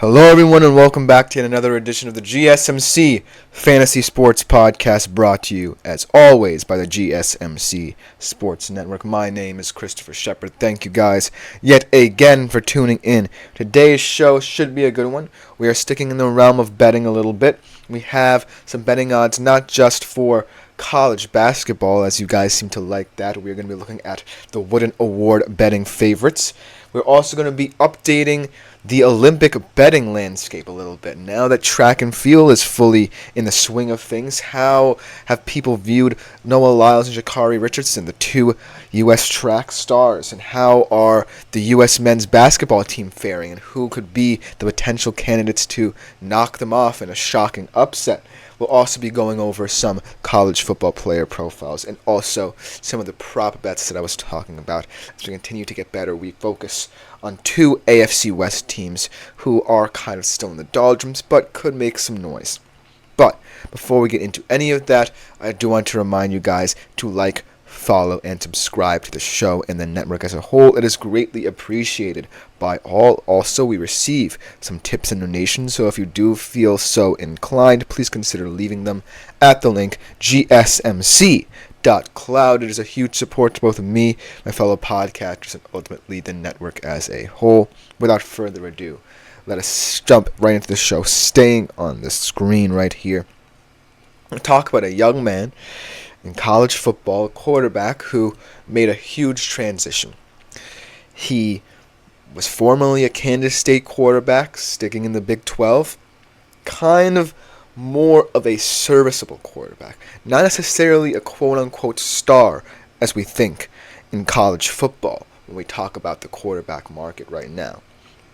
Hello, everyone, and welcome back to another edition of the GSMC Fantasy Sports Podcast, brought to you, as always, by the GSMC Sports Network. My name is Christopher Shepard. Thank you guys yet again for tuning in. Today's show should be a good one. We are sticking in the realm of betting a little bit. We have some betting odds, not just for college basketball, as you guys seem to like that. We're going to be looking at the Wooden Award betting favorites. We're also going to be updating the Olympic betting landscape a little bit. Now that track and field is fully in the swing of things, how have people viewed Noah Lyles and Sha'Carri Richardson, the two U.S. track stars, and how are the U.S. men's basketball team faring, and who could be the potential candidates to knock them off in a shocking upset? We'll also be going over some college football player profiles and also some of the prop bets that I was talking about. As we continue to get better, we focus on two AFC West teams who are kind of still in the doldrums but could make some noise. But before we get into any of that, I do want to remind you guys to like, follow, and subscribe to the show and the network as a whole. It is greatly appreciated by all. Also, we receive some tips and donations, so if you do feel so inclined, please consider leaving them at the link gsmc.cloud. It is a huge support to both me, my fellow podcasters, and ultimately the network as a whole. Without further ado, let us jump right into the show, staying on the screen right here. We'll talk about a young man in college football, a quarterback who made a huge transition. He was formerly a Kansas State quarterback, sticking in the Big 12, kind of more of a serviceable quarterback, not necessarily a quote-unquote star as we think in college football when we talk about the quarterback market right now.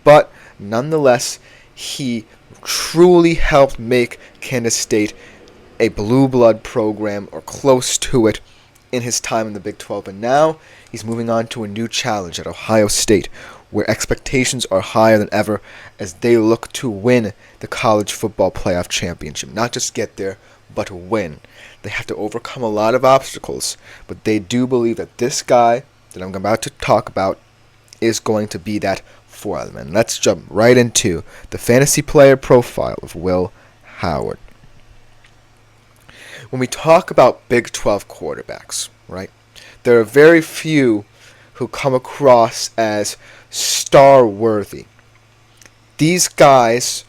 But nonetheless, he truly helped make Kansas State a blue blood program or close to it in his time in the Big 12, and now he's moving on to a new challenge at Ohio State, where expectations are higher than ever as they look to win the college football playoff championship. Not just get there, but win. They have to overcome a lot of obstacles, but they do believe that this guy that I'm about to talk about is going to be that for them. And let's jump right into the fantasy player profile of Will Howard. When we talk about Big 12 quarterbacks, right, there are very few who come across as star-worthy. These guys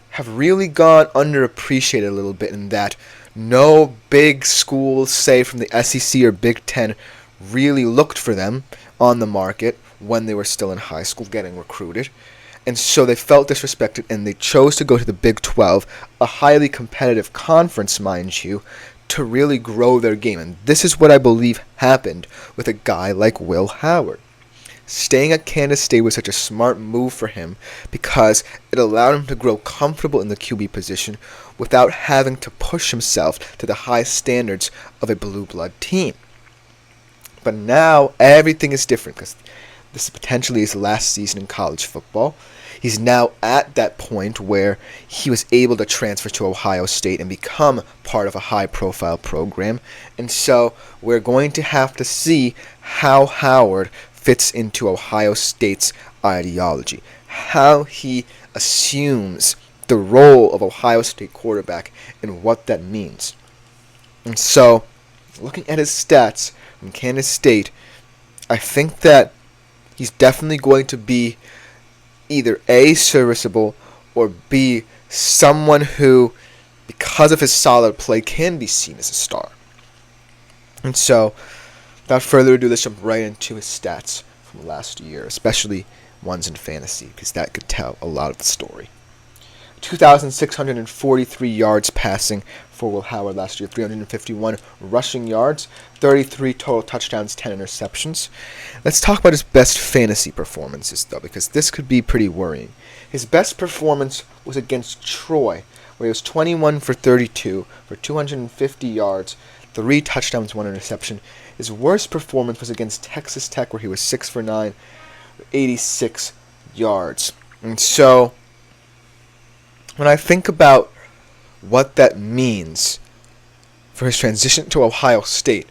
have really gone underappreciated a little bit in that no big schools, say from the SEC or Big Ten, really looked for them on the market when they were still in high school getting recruited. And so they felt disrespected, and they chose to go to the Big 12, a highly competitive conference, mind you, to really grow their game. And this is what I believe happened with a guy like Will Howard. Staying at Kansas State was such a smart move for him because it allowed him to grow comfortable in the QB position without having to push himself to the high standards of a blue blood team. But now everything is different because this is potentially his last season in college football. He's now at that point where he was able to transfer to Ohio State and become part of a high-profile program. And so we're going to have to see how Howard fits into Ohio State's ideology, how he assumes the role of Ohio State quarterback and what that means. And so, looking at his stats from Kansas State, I think that he's definitely going to be either A, serviceable, or B, someone who, because of his solid play, can be seen as a star. And so, without further ado, let's jump right into his stats from last year, especially ones in fantasy, because that could tell a lot of the story. 2,643 yards passing for Will Howard last year, 351 rushing yards, 33 total touchdowns, 10 interceptions. Let's talk about his best fantasy performances, though, because this could be pretty worrying. His best performance was against Troy, where he was 21 for 32 for 250 yards, 3 touchdowns, 1 interception. His worst performance was against Texas Tech, where he was 6 for 9, 86 yards. And so, when I think about what that means for his transition to Ohio State,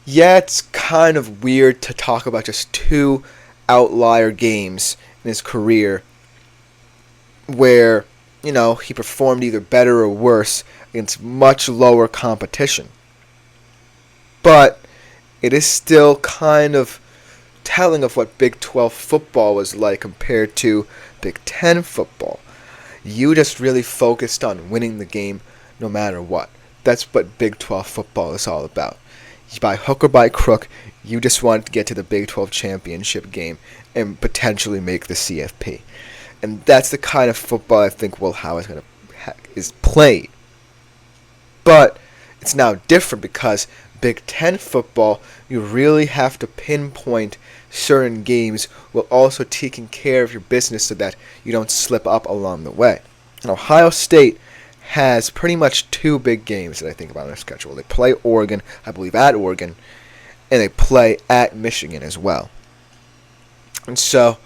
yeah, it's kind of weird to talk about just 2 outlier games in his career where, he performed either better or worse against much lower competition. But it is still kind of telling of what Big 12 football was like compared to Big 10 football. You just really focused on winning the game no matter what. That's what Big 12 football is all about. By hook or by crook, you just wanted to get to the Big 12 championship game and potentially make the CFP. And that's the kind of football I think Will Howard is playing. But it's now different because Big 10 football, you really have to pinpoint certain games while also taking care of your business so that you don't slip up along the way. And Ohio State has pretty much two big games that I think about on their schedule. They play Oregon, I believe at Oregon, and they play at Michigan as well. And so,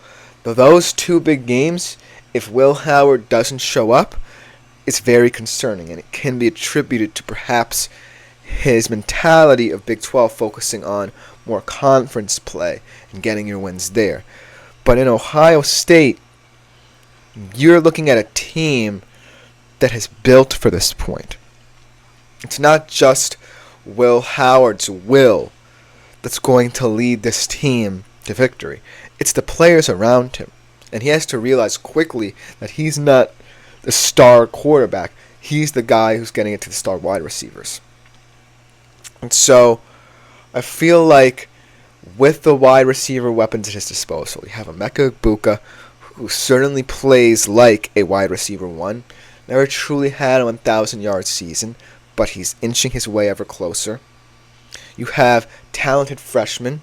those two big games, if Will Howard doesn't show up, it's very concerning, and it can be attributed to perhaps his mentality of Big 12 focusing on more conference play and getting your wins there. But in Ohio State, you're looking at a team that has built for this point. It's not just Will Howard's will that's going to lead this team to victory. It's the players around him. And he has to realize quickly that he's not the star quarterback. He's the guy who's getting it to the star wide receivers. And so, I feel like with the wide receiver weapons at his disposal, you have Emeka Egbuka, who certainly plays like a wide receiver one. Never truly had a 1,000-yard season, but he's inching his way ever closer. You have talented freshman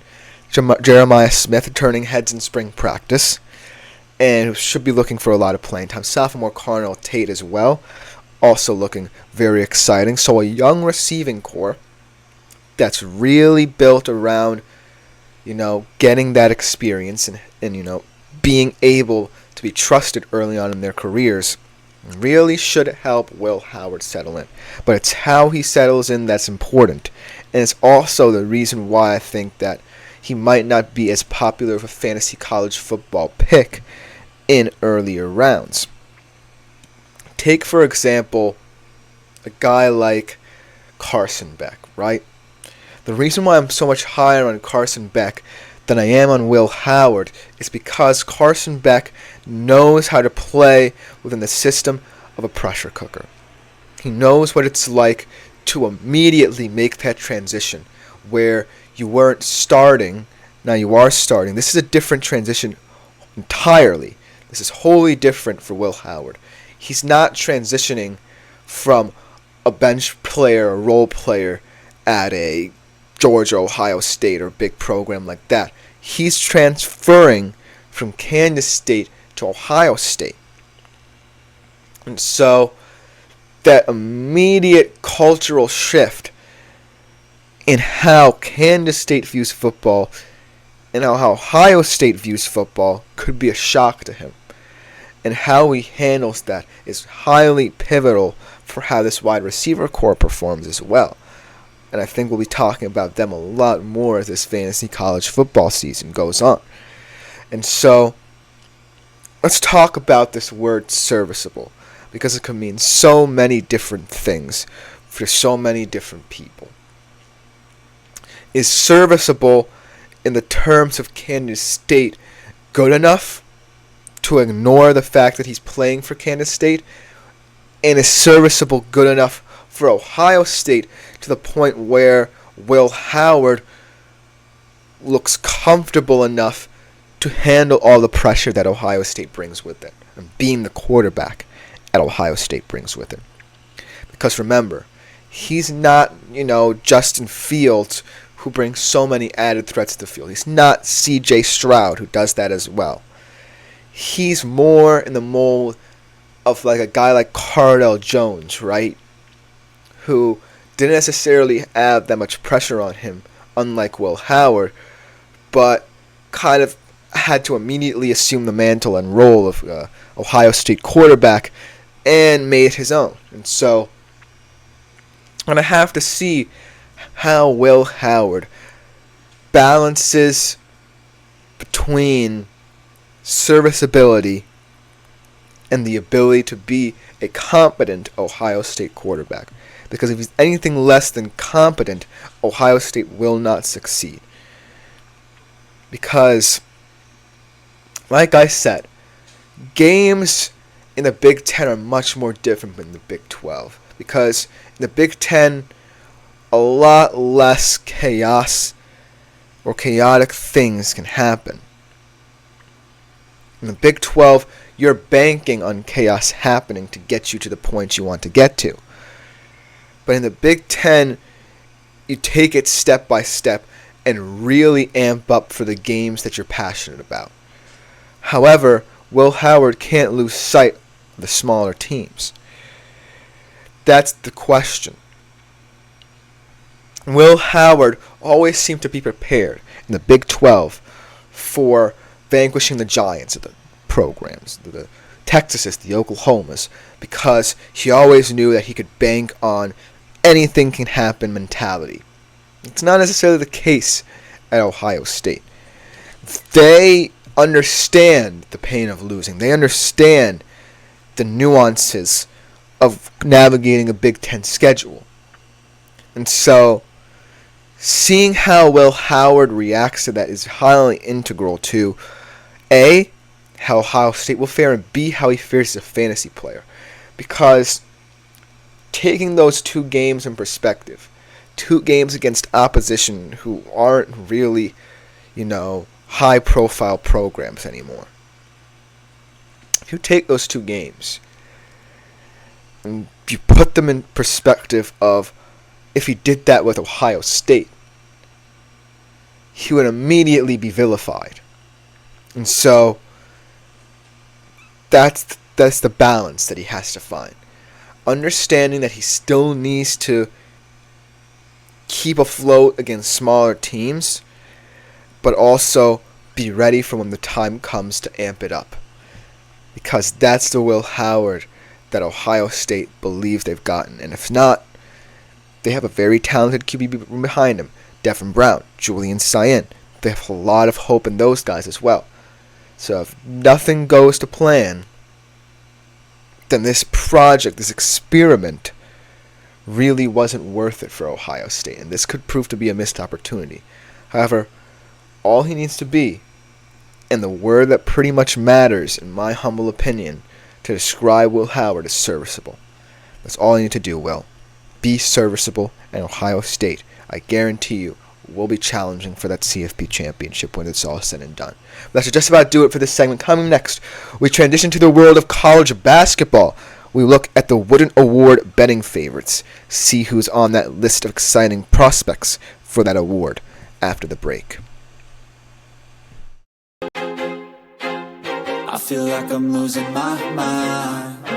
Jeremiah Smith turning heads in spring practice, and who should be looking for a lot of playing time. Sophomore Carnell Tate as well, also looking very exciting. So a young receiving core that's really built around, getting that experience and being able to be trusted early on in their careers really should help Will Howard settle in. But it's how he settles in that's important. And it's also the reason why I think that he might not be as popular of a fantasy college football pick in earlier rounds. Take, for example, a guy like Carson Beck, right? The reason why I'm so much higher on Carson Beck than I am on Will Howard is because Carson Beck knows how to play within the system of a pressure cooker. He knows what it's like to immediately make that transition where you weren't starting, now you are starting. This is a different transition entirely. This is wholly different for Will Howard. He's not transitioning from a bench player, a role player at a Georgia, Ohio State, or big program like that. He's transferring from Kansas State to Ohio State. And so that immediate cultural shift in how Kansas State views football and how Ohio State views football could be a shock to him. And how he handles that is highly pivotal for how this wide receiver core performs as well. And I think we'll be talking about them a lot more as this fantasy college football season goes on. And so, let's talk about this word serviceable, because it can mean so many different things for so many different people. Is serviceable, in the terms of Kansas State, good enough to ignore the fact that he's playing for Kansas State? And is serviceable good enough for Ohio State to the point where Will Howard looks comfortable enough to handle all the pressure that Ohio State brings with it, and being the quarterback at Ohio State brings with it? Because remember, he's not, Justin Fields, who brings so many added threats to the field. He's not C.J. Stroud, who does that as well. He's more in the mold of like a guy like Cardell Jones, right? Who didn't necessarily have that much pressure on him, unlike Will Howard, but kind of had to immediately assume the mantle and role of Ohio State quarterback and made his own. And so, I'm going to have to see how Will Howard balances between serviceability and the ability to be a competent Ohio State quarterback. Because if he's anything less than competent, Ohio State will not succeed. Because, like I said, games in the Big Ten are much more different than the Big 12. Because in the Big Ten, a lot less chaos or chaotic things can happen. In the Big 12, you're banking on chaos happening to get you to the point you want to get to. But in the Big Ten, you take it step by step and really amp up for the games that you're passionate about. However, Will Howard can't lose sight of the smaller teams. That's the question. Will Howard always seemed to be prepared in the Big 12 for vanquishing the giants of the programs, the Texases, the Oklahomas, because he always knew that he could bank on anything can happen mentality. It's not necessarily the case at Ohio State. They understand the pain of losing. They understand the nuances of navigating a Big Ten schedule. And so, seeing how Will Howard reacts to that is highly integral to A, how Ohio State will fare, and B, how he fares as a fantasy player. Because taking those two games in perspective, two games against opposition who aren't really, high-profile programs anymore. If you take those two games and you put them in perspective of if he did that with Ohio State, he would immediately be vilified. And so that's the balance that he has to find. Understanding that he still needs to keep afloat against smaller teams, but also be ready for when the time comes to amp it up. Because that's the Will Howard that Ohio State believes they've gotten. And if not, they have a very talented QB behind him. Devin Brown, Julian Sayin. They have a lot of hope in those guys as well. So if nothing goes to plan, then this project, this experiment, really wasn't worth it for Ohio State. And this could prove to be a missed opportunity. However, all he needs to be, and the word that pretty much matters, in my humble opinion, to describe Will Howard is serviceable. That's all you need to do, Will. Be serviceable, and Ohio State, I guarantee you, will be challenging for that CFP championship when it's all said and done. But that should just about do it for this segment. Coming next, we transition to the world of college basketball. We look at the Wooden Award betting favorites, see who's on that list of exciting prospects for that award after the break. I feel like I'm losing my mind.